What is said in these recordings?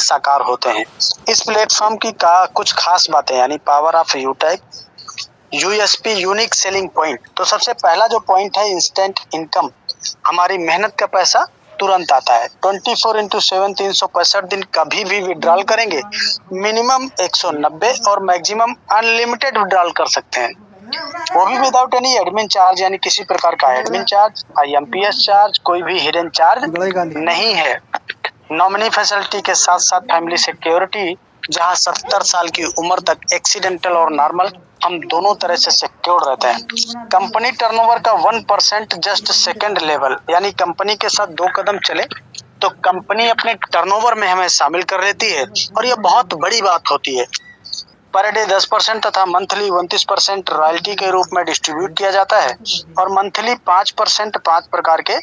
साकार होते हैं। इस प्लेटफॉर्म की कुछ खास बातें यानी पावर ऑफ यूटैग, यूएसपी यूनिक सेलिंग पॉइंट। तो सबसे पहला जो पॉइंट है इंस्टेंट इनकम, हमारी मेहनत का पैसा तुरंत आता है। 24/7 365 दिन कभी भी विड्रॉल करेंगे, मिनिमम 190 और मैक्सिमम अनलिमिटेड विड्रॉल कर सकते हैं, वो भी विदाउट एनी एडमिन चार्ज, यानी किसी प्रकार का एडमिन चार्ज, आईएमपीएस चार्ज, कोई भी हिडन चार्ज नहीं है। नॉमिनी फैसिलिटी के साथ साथ फैमिली सिक्योरिटी, जहां 70 साल की उम्र तक एक्सीडेंटल और नॉर्मल हम दोनों तरह से सिक्योर रहते हैं। कंपनी टर्नओवर का 1% जस्ट सेकंड लेवल, यानी कंपनी के साथ 2 कदम चले तो कंपनी अपने टर्नओवर में हमें शामिल कर लेती है, और यह बहुत बड़ी बात होती है। पर डे 10% तथा मंथली 29% रॉयल्टी के रूप में डिस्ट्रीब्यूट किया जाता है, और मंथली 5% 5 प्रकार के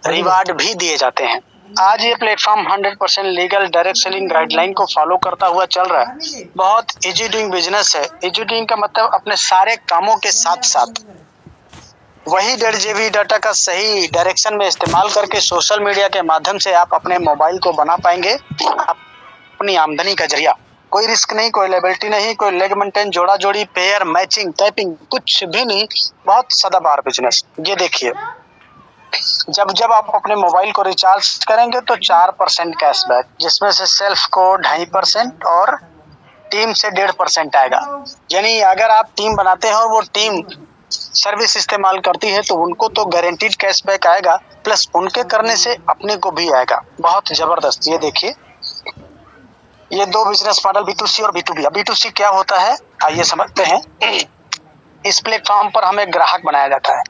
रिवार्ड भी दिए जाते हैं। आज ये platform 100% legal direct selling guideline को फॉलो करता हुआ चल रहा है। बहुत इजी डूइंग बिजनेस है। इजी डूइंग का मतलब अपने सारे कामों के साथ साथ वही 1.5 GB डाटा का सही डायरेक्शन में इस्तेमाल करके सोशल मीडिया के माध्यम से आप अपने मोबाइल को बना पाएंगे अपनी आमदनी का जरिया। कोई रिस्क नहीं, कोई लायबिलिटी नहीं, कोई लेग मेंटेन, जोड़ा जोड़ी, पेयर, मैचिंग, टाइपिंग, कुछ भी नहीं। बहुत सदाबहार बिजनेस। ये देखिए, जब जब आप अपने मोबाइल को रिचार्ज करेंगे तो 4% कैशबैक, जिसमें से सेल्फ को 2.5% और टीम से 1.5% आएगा। यानी अगर आप टीम बनाते हैं और वो टीम सर्विस इस्तेमाल करती है तो उनको तो गारंटीड कैशबैक आएगा, प्लस उनके करने से अपने को भी आएगा। बहुत जबरदस्त। ये देखिए, ये 2 बिजनेस मॉडल B2C और B2B। अब B2C क्या होता है आइए समझते हैं। इस प्लेटफॉर्म पर हमें ग्राहक बनाया जाता है।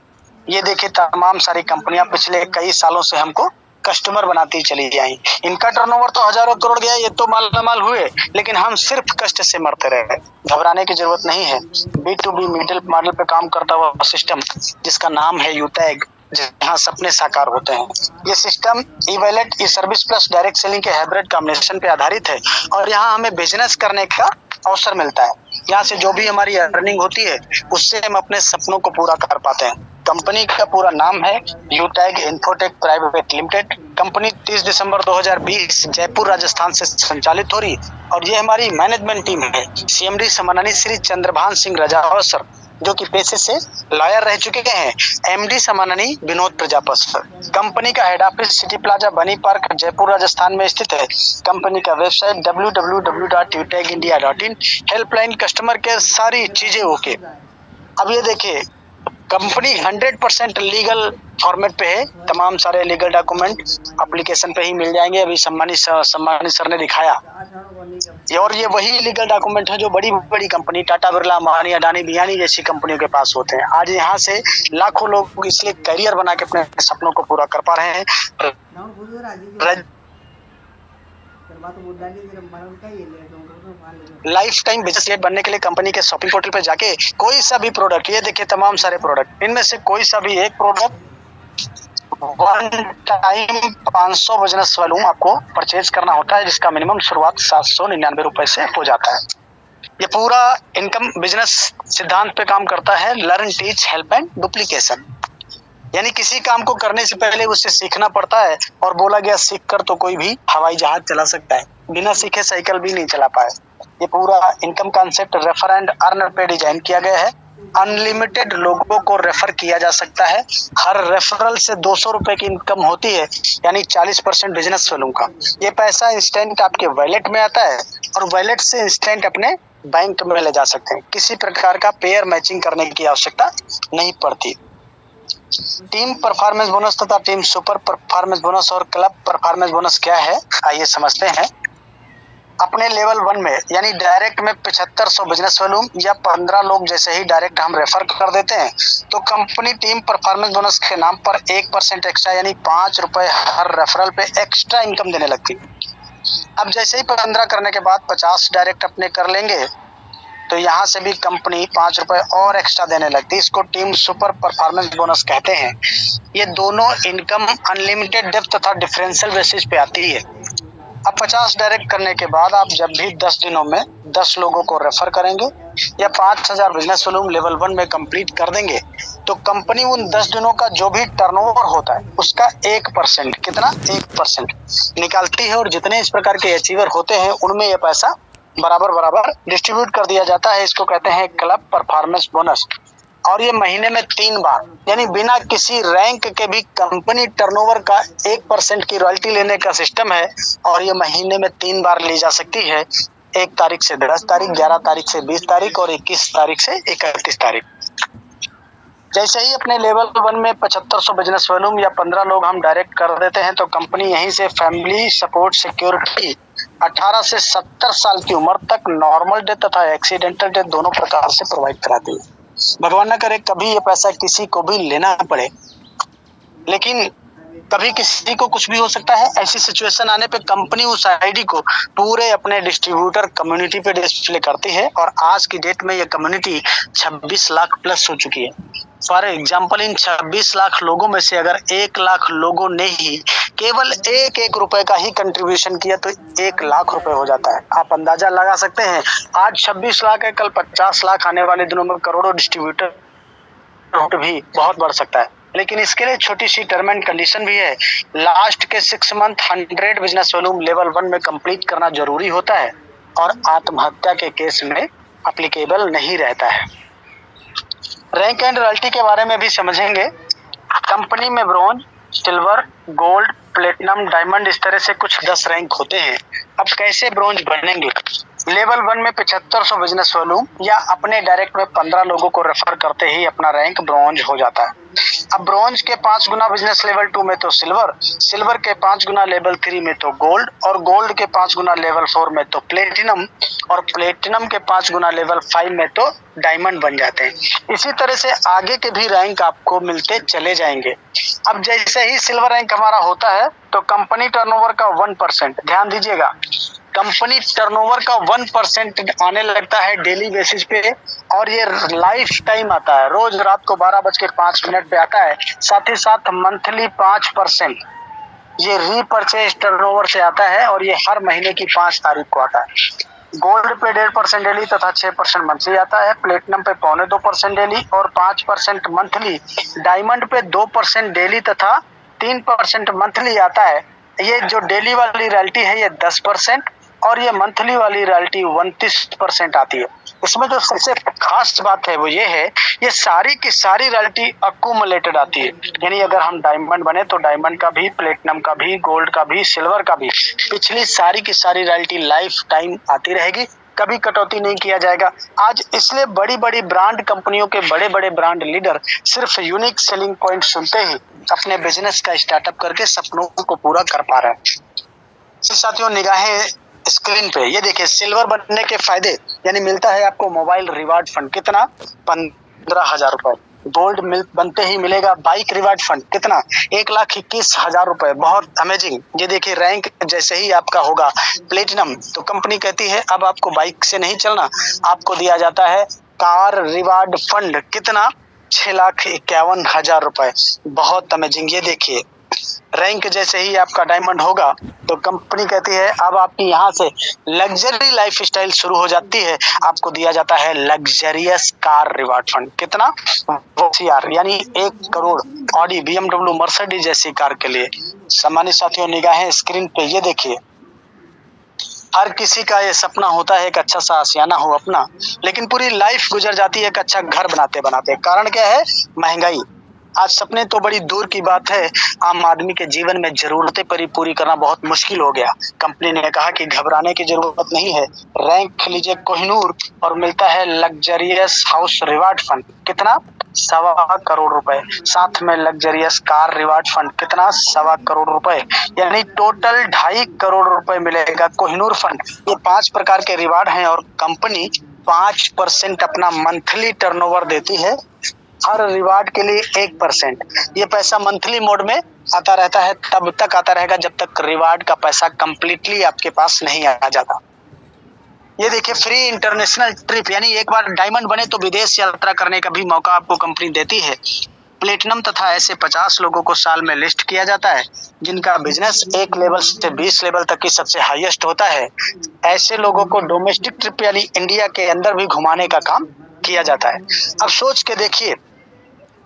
ये देखिए, तमाम सारी कंपनियां पिछले कई सालों से हमको कस्टमर बनाती चली आई। इनका टर्नओवर तो हजारों करोड़ गया, ये तो मालामाल हुए, लेकिन हम सिर्फ कष्ट से मरते रहे। घबराने की जरूरत नहीं है। B2B मिडिल मॉडल पे काम करता हुआ सिस्टम जिसका नाम है यूटैग, जहाँ सपने साकार होते हैं। ये सिस्टम ई वॉलेट, ई सर्विस प्लस डायरेक्ट सेलिंग के हाइब्रिड कॉम्बिनेशन पे आधारित है, और यहाँ हमें बिजनेस करने का अवसर मिलता है। यहाँ से जो भी हमारी अर्निंग होती है उससे हम अपने सपनों को पूरा कर पाते हैं। कंपनी का पूरा नाम है यूटैग इन्फोटेक प्राइवेट लिमिटेड। कंपनी 30 दिसंबर 2020 जयपुर राजस्थान से संचालित हो रही, और ये हमारी मैनेजमेंट टीम है। CMD सम्माननीय श्री चंद्रभान सिंह रजावत सर, जो कि पेशे से लॉयर रह चुके हैं। MD सम्माननीय विनोद प्रजापत सर। कंपनी का हेड ऑफिस सिटी प्लाजा बनी पार्क जयपुर राजस्थान में स्थित है। कंपनी का website www.utegindia.in। Helpline customer care, सारी चीजें ओके। अब ये देखिए, कंपनी 100% लीगल फॉर्मेट पे है। तमाम सारे लीगल डॉक्यूमेंट एप्लीकेशन पे ही मिल जाएंगे। अभी सम्मानित सर ने दिखाया, और ये वही लीगल डॉक्यूमेंट है जो बड़ी बड़ी कंपनी टाटा बिरला, अंबानी, अडानी, बियानी जैसी कंपनियों के पास होते हैं। आज यहाँ से लाखों लोग इसलिए करियर बना के अपने सपनों को पूरा कर पा रहे हैं। लाइफ टाइम बिजनेस लीड बनने के लिए कंपनी के शॉपिंग पोर्टल पे जाके कोई सा भी प्रोडक्ट, ये देखिए तमाम सारे प्रोडक्ट, इनमें से कोई सा भी एक product one time 500 business volume आपको परचेज करना होता है, जिसका मिनिमम शुरुआत 799 रुपए से हो जाता है। ये पूरा इनकम बिजनेस सिद्धांत पे काम करता है, learn, teach, help and duplication. यानी किसी काम को करने से पहले उससे सीखना पड़ता है, और बोला गया सीख कर तो कोई भी हवाई जहाज चला सकता है, बिना सीखे साइकिल भी नहीं चला पाए। ये पूरा income concept refer and earn पे डिजाइन किया गया है। अनलिमिटेड लोगों को रेफर किया जा सकता है। हर रेफरल से 200 रुपए की इनकम होती है, यानी 40% बिजनेस वॉल्यूम का। ये पैसा इंस्टेंट आपके वॉलेट में आता है, और वॉलेट से इंस्टेंट अपने बैंक में ले जा सकते हैं। किसी प्रकार का पेयर मैचिंग करने की आवश्यकता नहीं पड़ती। टीम परफॉर्मेंस बोनस तथा टीम सुपर परफॉर्मेंस बोनस और क्लब परफॉर्मेंस बोनस क्या है आइए समझते हैं। अपने लेवल 1 में यानी डायरेक्ट में 7500 बिजनेस वॉल्यूम या 15 लोग जैसे ही डायरेक्ट हम रेफर कर देते हैं, तो कंपनी टीम परफॉर्मेंस बोनस के नाम पर 1% एक्स्ट्रा यानी 5 रुपए हर रेफरल पे एक्स्ट्रा इनकम देने लगती। अब जैसे ही 15 करने के बाद 50 डायरेक्ट अपने कर लेंगे, तो यहाँ से भी कंपनी 5 रुपए और एक्स्ट्रा देने लगती है। इसको टीम सुपर परफॉर्मेंस बोनस कहते हैं। ये दोनों इनकम अनलिमिटेड डेप्थ तथा डिफरेंशियल बेसिस पे आती है। अब 50 डायरेक्ट करने के बाद आप जब भी 10 दिनों में 10 लोगों को रेफर करेंगे या 5000 बिजनेस वॉल्यूम लेवल 1 में कंप्लीट कर देंगे तो कंपनी उन 10 दिनों का जो भी टर्नओवर होता है उसका 1%, कितना 1% निकालती है, और जितने इस प्रकार के अचीवर होते हैं उनमें यह पैसा बराबर बराबर डिस्ट्रीब्यूट कर दिया जाता है। इसको कहते हैं क्लब परफॉर्मेंस बोनस। और ये महीने में 3 बार, यानी बिना किसी रैंक के भी कंपनी टर्नओवर का 1% की रॉयल्टी लेने का सिस्टम है, और ये महीने में 3 बार ली जा सकती है, 1 तारीख से 10 तारीख, 11 तारीख से 20 तारीख और 21 तारीख से 31 तारीख। जैसे ही अपने लेवल 1 में 7500 बिजनेस वॉल्यूम या 15 लोग हम डायरेक्ट कर देते हैं तो कंपनी यहीं से फैमिली सपोर्ट सिक्योरिटी 18 से 70 साल की उम्र तक नॉर्मल डेथ तथा एक्सीडेंटल डेथ दोनों प्रकार से प्रोवाइड कराती है। भगवान न करे कभी ये पैसा किसी को भी लेना पड़े, लेकिन कभी किसी को कुछ भी हो सकता है। ऐसी सिचुएशन आने पे कंपनी उस आईडी को पूरे अपने डिस्ट्रीब्यूटर कम्युनिटी पे डिस्प्ले करती है, और आज की डेट में ये कम्युनिटी 26 लाख प्लस हो चुकी है। फॉर एग्जाम्पल, इन 26 लाख लोगों में से अगर 1 लाख लोगों ने ही केवल एक रुपए का ही कंट्रीब्यूशन किया तो 1 लाख रुपए हो जाता है। आप अंदाजा लगा सकते हैं, आज 26 लाख है, कल 50 लाख, आने वाले दिनों में करोड़ों डिस्ट्रीब्यूटर भी बहुत बढ़ सकता है। लेकिन इसके लिए छोटी सी टर्म एंड कंडीशन भी है। लास्ट के 6 मंथ 100 बिजनेस वॉल्यूम लेवल 1 में कंप्लीट करना जरूरी होता है, और आत्महत्या के केस में अप्लीकेबल नहीं रहता है। रैंक एंड रॉयल्टी के बारे में भी समझेंगे। कंपनी में bronze, silver, gold, platinum, diamond, इस तरह से कुछ 10 रैंक होते हैं। अब कैसे ब्रॉन्ज बनेंगे? लेवल 1 में 7500 बिजनेस वॉल्यूम या अपने डायरेक्ट में 15 लोगों को रेफर करते ही अपना रैंक ब्रॉन्ज हो जाता है। अब ब्रॉन्ज के 5 गुना बिजनेस लेवल 2 में तो सिल्वर, सिल्वर के 5 गुना लेवल 3 में तो गोल्ड, और गोल्ड के 5 गुना लेवल 4 में तो प्लेटिनम, और प्लेटिनम के 5 गुना लेवल 5 में तो डायमंड बन जाते हैं। इसी तरह से आगे के भी रैंक आपको मिलते चले जाएंगे। अब जैसे ही सिल्वर रैंक हमारा होता है तो कंपनी टर्नओवर का 1%, ध्यान दीजिएगा, कंपनी टर्नओवर का 1% आने लगता है डेली बेसिस पे, और ये लाइफ टाइम आता है, रोज रात को 12:05 पे आता है। साथ ही साथ मंथली 5% ये रीपरचेज टर्नओवर से आता है, और ये हर महीने की 5 तारीख को आता है। गोल्ड पे 1.5% डेली तथा 6% मंथली आता है, प्लेटिनम पे 2.25% डेली और 5% मंथली, डायमंड पे 2% डेली तथा 3% मंथली आता है। ये जो डेली वाली रॉयल्टी है ये 10%, और ये मंथली वाली रॉयल्टी 29% आती है। इसमें जो सबसे खास बात है वो ये है, ये सारी की सारी रॉयल्टी अक्यूमुलेटेड आती है, यानी अगर हम डायमंड बने तो डायमंड का भी, प्लेटिनम का भी, गोल्ड का भी, सिल्वर का भी, पिछली सारी की सारी रॉयल्टी लाइफ टाइम आती रहेगी, कभी कटौती नहीं किया जाएगा। आज इसलिए बड़ी बड़ी ब्रांड कंपनियों के बड़े बड़े ब्रांड लीडर सिर्फ यूनिक सेलिंग पॉइंट सुनते ही अपने बिजनेस का स्टार्टअप करके सपनों को पूरा कर पा रहे हैं। साथियों, निगाहें स्क्रीन पे ये देखिए, सिल्वर बनने के फायदे, यानी मिलता है आपको मोबाइल रिवार्ड फंड, कितना 15,000 रुपए। गोल्ड बनते ही मिलेगा बाइक रिवार्ड फंड, कितना 1,21,000 रुपए, बहुत अमेजिंग। ये देखिए, रैंक जैसे ही आपका होगा प्लेटिनम तो कंपनी कहती है अब आपको बाइक से नहीं चलना, आपको दिया जाता है कार रिवार्ड फंड, कितना 6,51,000 रुपए, बहुत अमेजिंग। ये देखिए, रैंक जैसे ही आपका डायमंड होगा तो कंपनी कहती है अब आपकी यहाँ से लग्जरी लाइफ स्टाइल शुरू हो जाती है, आपको दिया जाता है लग्जरियस कार रिवार्ड फंड, कितना CR, यानी 1 करोड़ ऑडी, BMW, मर्सिडीज जैसी कार के लिए। सम्मानित साथियों, निगाहें स्क्रीन पे ये देखिए, हर किसी का ये सपना होता है एक अच्छा सा आशियाना हो अपना, लेकिन पूरी लाइफ गुजर जाती है एक अच्छा घर बनाते बनाते। कारण क्या है? महंगाई। आज सपने तो बड़ी दूर की बात है, आम आदमी के जीवन में जरूरतें पूरी करना बहुत मुश्किल हो गया। कंपनी ने कहा कि घबराने की जरूरत नहीं है, रैंक लीजिए कोहिनूर और मिलता है लग्जरियस हाउस रिवार्ड फंड, कितना 1.25 करोड़ रुपए, साथ में लग्जरियस कार रिवार्ड फंड, कितना 1.25 करोड़ रुपए, यानी टोटल 2.5 करोड़ रुपए मिलेगा कोहिनूर फंड। ये 5 प्रकार के रिवार्ड हैं और कंपनी 5% अपना मंथली टर्नओवर देती है, हर रिवार्ड के लिए 1%। ये पैसा मंथली मोड में आता रहता है, तब तक आता रहेगा जब तक रिवार्ड का पैसा कंप्लीटली आपके पास नहीं आ जाता। ये देखिए, फ्री इंटरनेशनल ट्रिप, यानी एक बार डायमंड बने तो विदेश यात्रा करने का भी मौका आपको कंपनी देती है। प्लेटिनम तथा ऐसे 50 लोगों को साल में लिस्ट किया जाता है जिनका बिजनेस 1 लेवल से 20 लेवल तक की सबसे हाईएस्ट होता है। ऐसे लोगों को डोमेस्टिक ट्रिप यानी इंडिया के अंदर भी घुमाने का काम किया जाता है। अब सोच के देखिए,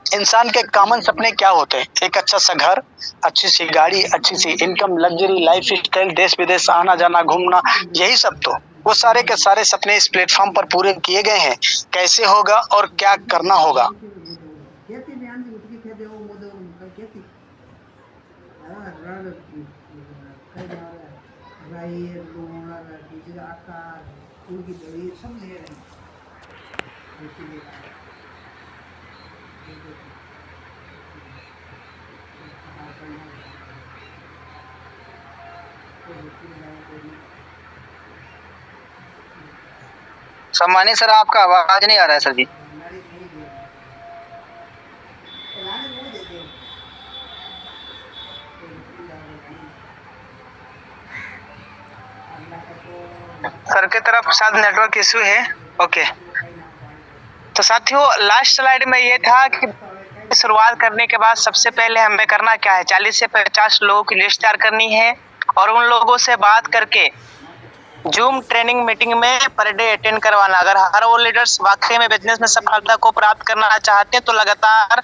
इंसान के कॉमन सपने क्या होते हैं? एक अच्छा सा घर, अच्छी सी गाड़ी, अच्छी सी इनकम, लग्जरी लाइफ स्टाइल, देश विदेश आना जाना घूमना, यही सब तो वो सारे के सारे सपने इस प्लेटफॉर्म पर पूरे किए गए हैं। कैसे होगा और क्या करना होगा? सम्मानित सर, आपका आवाज नहीं आ रहा है सर जी। सर की तरफ शायद नेटवर्क इशू है। ओके, तो साथियों लास्ट स्लाइड में ये था कि शुरुआत करने के बाद सबसे पहले हमें करना क्या है, 40 से 50 लोगों की लिस्ट तैयार करनी है और उन लोगों से बात करके जूम ट्रेनिंग मीटिंग में पर डे अटेंड करवाना। अगर हर वो लीडर्स वाकई में बिजनेस में सफलता को प्राप्त करना चाहते हैं तो लगातार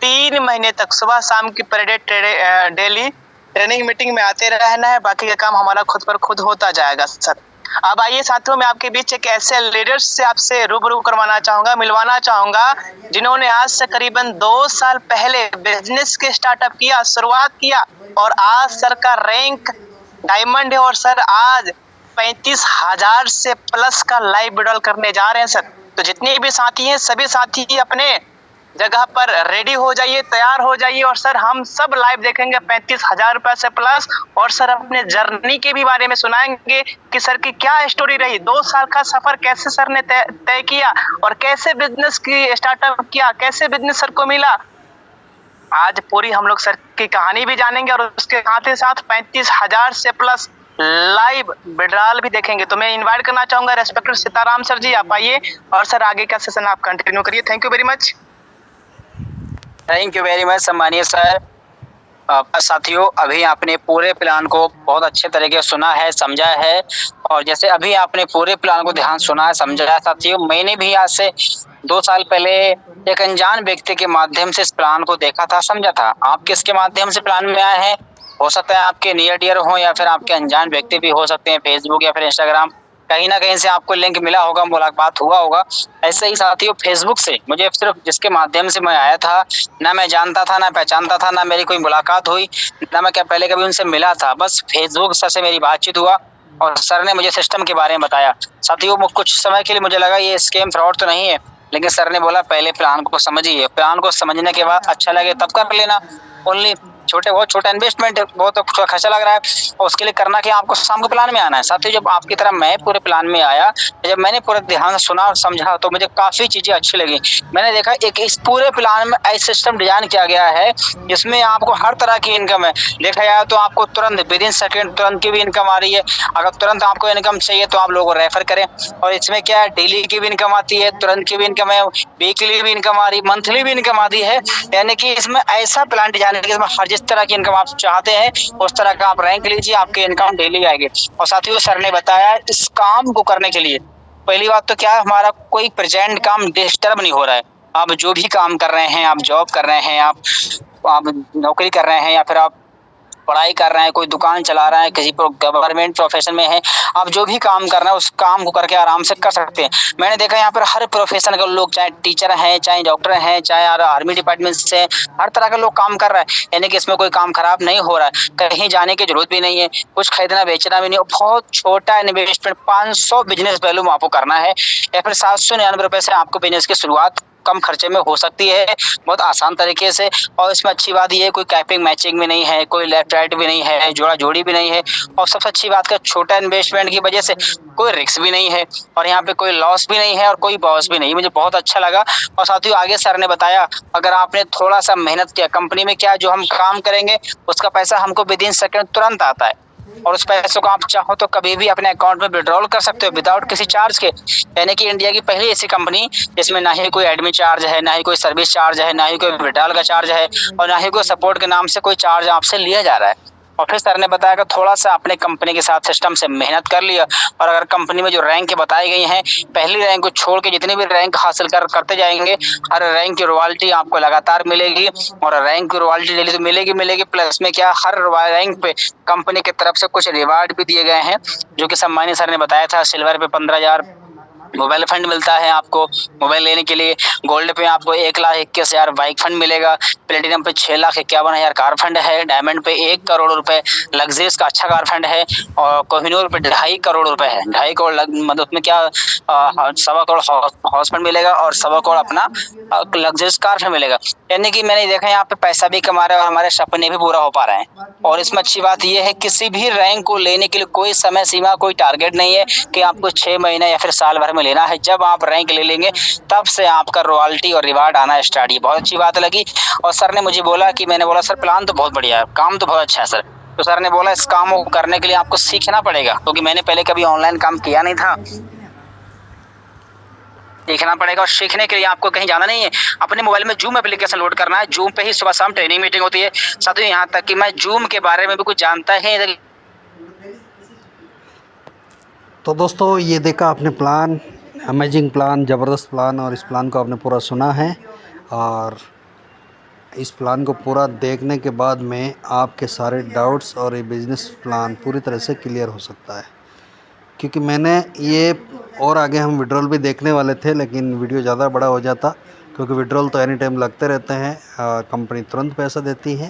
3 महीने तक सुबह शाम की per day daily training meeting में आते रहना है। बाकी का काम हमारा खुद पर खुद होता जाएगा सर। अब आइए साथियों, मैं आपके बीच एक ऐसे लीडर्स से आपसे रूबरू करवाना चाहूंगा, मिलवाना चाहूंगा जिन्होंने आज से करीबन 2 साल पहले बिजनेस के स्टार्टअप किया, शुरुआत किया और आज सर का रैंक डायमंड है और सर आज 35,000 से प्लस का लाइव विड्रॉल करने जा रहे हैं सर। तो जितने भी साथी हैं सभी साथी अपने जगह पर रेडी हो जाइए, तैयार हो जाइए और सर हम सब लाइव देखेंगे 35,000 रुपए से प्लस। और सर अपने जर्नी के भी बारे में सुनाएंगे कि सर की क्या स्टोरी रही, 2 साल का सफर कैसे सर ने तय किया और कैसे बिजनेस की स्टार्टअप किया, कैसे बिजनेस सर को मिला। आज पूरी हम लोग सर की कहानी भी जानेंगे और उसके साथ ही साथ 35,000 से प्लस लाइव विड्रॉल भी देखेंगे। तो मैं इनवाइट करना चाहूंगा रेस्पेक्टेड सीताराम सर जी, आप आइए और सर आगे का सेशन आप कंटिन्यू करिए। Thank you very much. Thank you very much सम्मानीय सर। साथियों, अभी आपने पूरे प्लान को बहुत अच्छे तरीके से सुना है, समझा है और जैसे अभी आपने पूरे प्लान को ध्यान सुना है, समझा है साथियों, मैंने भी आज से 2 साल पहले एक अनजान व्यक्ति के माध्यम से इस प्लान को देखा था, समझा था। आप किसके माध्यम से प्लान में आए हैं? हो सकता है आपके नियर डियर हो या फिर आपके अनजान व्यक्ति भी हो सकते हैं, फेसबुक या फिर इंस्टाग्राम, कहीं ना कहीं से आपको लिंक मिला होगा, मुलाकात हुआ होगा। ऐसे ही साथियों फेसबुक से मुझे सिर्फ जिसके माध्यम से मैं आया था, ना मैं जानता था, ना पहचानता था, ना मेरी कोई मुलाकात हुई, ना मैं क्या पहले कभी उनसे मिला था। बस फेसबुक सर से मेरी बातचीत हुआ और सर ने मुझे सिस्टम के बारे में बताया। साथियों कुछ समय के लिए मुझे लगा ये स्कैम फ्रॉड तो नहीं है, लेकिन सर ने बोला पहले प्लान को समझिए, प्लान को समझने के बाद अच्छा लगे तब कर लेना। ओनली बहुत छोटा इन्वेस्टमेंट, बहुत खर्चा लग रहा है और उसके लिए करना कि आपको शाम को प्लान में आना है। साथियों जब आपकी तरह मैं पूरे प्लान में आया, जब मैंने पूरे ध्यान से सुना और समझा तो मुझे काफी चीजें अच्छी लगी। मैंने देखा एक इस पूरे प्लान में ऐसा सिस्टम डिजाइन किया गया है जिसमें आपको हर तरह की इनकम है। देखा जाए तो आपको तुरंत विद इन सेकेंड तुरंत की भी इनकम आ रही है। अगर तुरंत आपको इनकम चाहिए तो आप लोगों को रेफर करें। और इसमें क्या है, डेली की भी इनकम आती है, तुरंत की भी इनकम है, वीकली भी इनकम आ रही, मंथली भी इनकम आती है। यानी कि इसमें ऐसा प्लान डिजाइन है कि इसमें हर जिस तरह की इनकम आप चाहते हैं उस तरह का आप रैंक लीजिए, आपके इनकम डेली आएगी। और साथियों सर ने बताया इस काम को करने के लिए पहली बात तो क्या है, हमारा कोई प्रेजेंट काम डिस्टर्ब नहीं हो रहा है। आप जो भी काम कर रहे हैं, आप जॉब कर रहे हैं, आप नौकरी कर रहे हैं या फिर आप पढ़ाई कर रहे हैं, कोई दुकान चला रहा है, किसी गवर्नमेंट प्रोफेशन में है, आप जो भी काम कर रहे हैं उस काम को करके आराम से कर सकते हैं। मैंने देखा यहाँ पर हर प्रोफेशन के लोग, चाहे टीचर हैं, चाहे डॉक्टर हैं, चाहे आर्मी डिपार्टमेंट से, हर तरह के लोग काम कर रहे हैं। यानी कि इसमें कोई काम खराब नहीं हो रहा है, कहीं जाने की जरूरत भी नहीं है, कुछ खरीदना बेचना भी नहीं। बहुत छोटा इन्वेस्टमेंट 500 बिजनेस वैल्यू आपको करना है या फिर 799 रुपए से आपको बिजनेस की शुरुआत कम खर्चे में हो सकती है, बहुत आसान तरीके से। और इसमें अच्छी बात ये है कोई कैपिंग मैचिंग भी नहीं है, कोई लेफ्ट राइट भी नहीं है, जोड़ा जोड़ी भी नहीं है। और सबसे अच्छी बात का छोटा इन्वेस्टमेंट की वजह से कोई रिस्क भी नहीं है और यहाँ पे कोई लॉस भी नहीं है और कोई बॉस भी नहीं। मुझे बहुत अच्छा लगा। और साथियों आगे सर ने बताया अगर आपने थोड़ा सा मेहनत किया, कंपनी में क्या जो हम काम करेंगे उसका पैसा हमको विद इन सेकंड तुरंत आता है। और उस पैसों को आप चाहो तो कभी भी अपने अकाउंट में विड्रॉल कर सकते हो विदाउट किसी चार्ज के। यानी कि इंडिया की पहली ऐसी कंपनी जिसमें ना ही कोई एडमिन चार्ज है, ना ही कोई सर्विस चार्ज है, ना ही कोई विड्रॉल का चार्ज है और ना ही कोई सपोर्ट के नाम से कोई चार्ज आपसे लिया जा रहा है। और फिर सर ने बताया कि थोड़ा-सा अपने कंपनी के साथ सिस्टम से मेहनत कर लिया और अगर कंपनी में जो रैंक बताई गई हैं, पहली रैंक को छोड़ के जितनी भी रैंक हासिल करते जाएँगे, हर रैंक की रॉयल्टी आपको लगातार मिलेगी और रैंक की रॉयल्टी डेली तो मिलेगी प्लस में क्या हर रैंक पे कंपनी की तरफ से कुछ रिवार्ड भी दिए गए हैं, जो कि सम्मानीय सर ने बताया था। सिल्वर पे 15,000 मोबाइल फंड मिलता है आपको मोबाइल लेने के लिए, गोल्ड पे आपको 1,21,000 बाइक फंड मिलेगा, प्लेटिनम पे 6,51,000 कार फंड है, डायमंड पे 1 करोड़ रुपए लग्जरीज का अच्छा कार फंड है और कोहिनूर पे 2.5 करोड़ रुपए है। 2.5 करोड़ मतलब उसमें क्या 1.25 करोड़ हाउस फंड मिलेगा और 1.25 करोड़ अपना लग्जरीज कार फंड मिलेगा। यानी कि मैंने देखा यहाँ पे पैसा भी कमा रहे हैं और हमारे सपने भी पूरा हो पा रहे हैं। और इसमें अच्छी बात यह है किसी भी रैंक को लेने के लिए कोई समय सीमा कोई टारगेट नहीं है कि आपको 6 महीने या फिर साल भर में लेना है। जब आप रैंक ले लेंगे तब से आपका रॉयल्टी और रिवार्ड आना स्टार्ट। ये बहुत अच्छी बात लगी और सर ने मुझे बोला कि मैंने बोला सर प्लान तो बहुत बढ़िया है, काम तो बहुत अच्छा है सर। तो सर ने बोला इस काम को करने के लिए आपको सीखना पड़ेगा क्योंकि मैंने पहले कभी ऑनलाइन काम किया नहीं था। सीखना पड़ेगा और सीखने के लिए आपको कहीं जाना नहीं है, अपने मोबाइल में जूम एप्लीकेशन लोड करना है। जूम पे ही सुबह शाम ट्रेनिंग मीटिंग होती है। साथियों यहाँ तक कि मैं जूम के बारे में भी कुछ जानता ही नहीं। तो दोस्तों ये देखा आपने प्लान, अमेजिंग प्लान, ज़बरदस्त प्लान और इस प्लान को आपने पूरा सुना है और इस प्लान को पूरा देखने के बाद में आपके सारे डाउट्स और ये बिज़नेस प्लान पूरी तरह से क्लियर हो सकता है। क्योंकि मैंने ये और आगे हम विड्रॉल भी देखने वाले थे लेकिन वीडियो ज़्यादा बड़ा हो जाता क्योंकि विड्रॉल तो एनी टाइम लगते रहते हैं, कंपनी तुरंत पैसा देती है।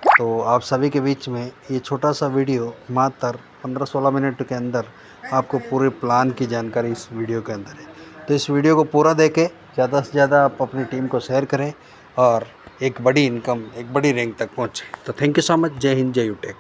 तो आप सभी के बीच में ये छोटा सा वीडियो मात्र 15-16 मिनट के अंदर आपको पूरे प्लान की जानकारी इस वीडियो के अंदर है। तो इस वीडियो को पूरा देखें, ज़्यादा से ज़्यादा आप अपनी टीम को शेयर करें और एक बड़ी इनकम, एक बड़ी रैंक तक पहुँचें। तो थैंक यू सो मच। जय हिंद, जय यूटेक।